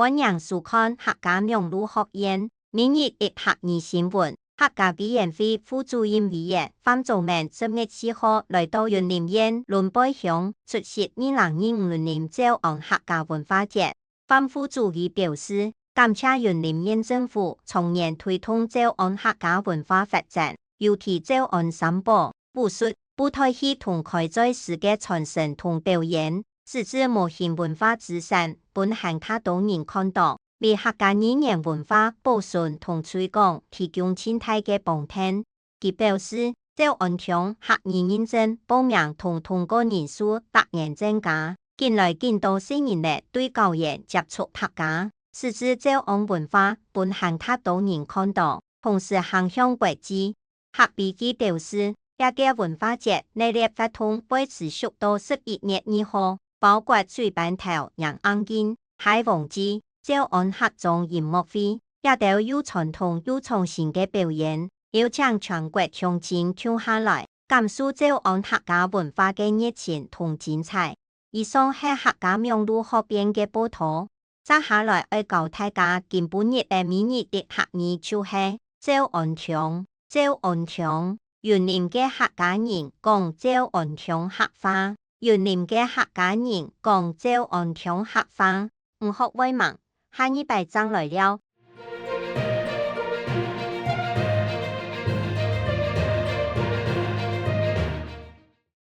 本人收看客家名鲁学院明日一客语新闻。客家委員會副主任委員范祖明10月4號來到雲林縣崙背鄉出席2025年蕉岸客家文化節。范副主任表示，感謝雲林縣政府從嚴推動蕉岸客家文化發展，尤其蕉岸三寶、武術、舞台戲同開在世界傳承同表演，使之無形文化資產本向他多人看到。為客家語言文化保存同推廣提供生態嘅幫襯。佢表示，蕉岸鄉客語認證報名同通過人數突然增加，近來見到新人類對教員接觸客家，使之蕉岸文化本向他多人看到，同時向向國際。客比基表示，呢個文化節內列活動會持續到11月2號，包括水板頭、人硬件、海王節。蕉岸客莊音樂會，也都有傳統又創新嘅表演，邀請全國鄉親跳下來，感受蕉岸客家文化嘅熱情同精彩。以上係客家名魯學院嘅報道。接下來要教大家今半日嘅明日的客語就係蕉岸鄉。蕉岸鄉，雲林嘅客家人講蕉岸鄉客話，雲林嘅客家人講蕉岸鄉客話，唔學為盲。下一拜章來了。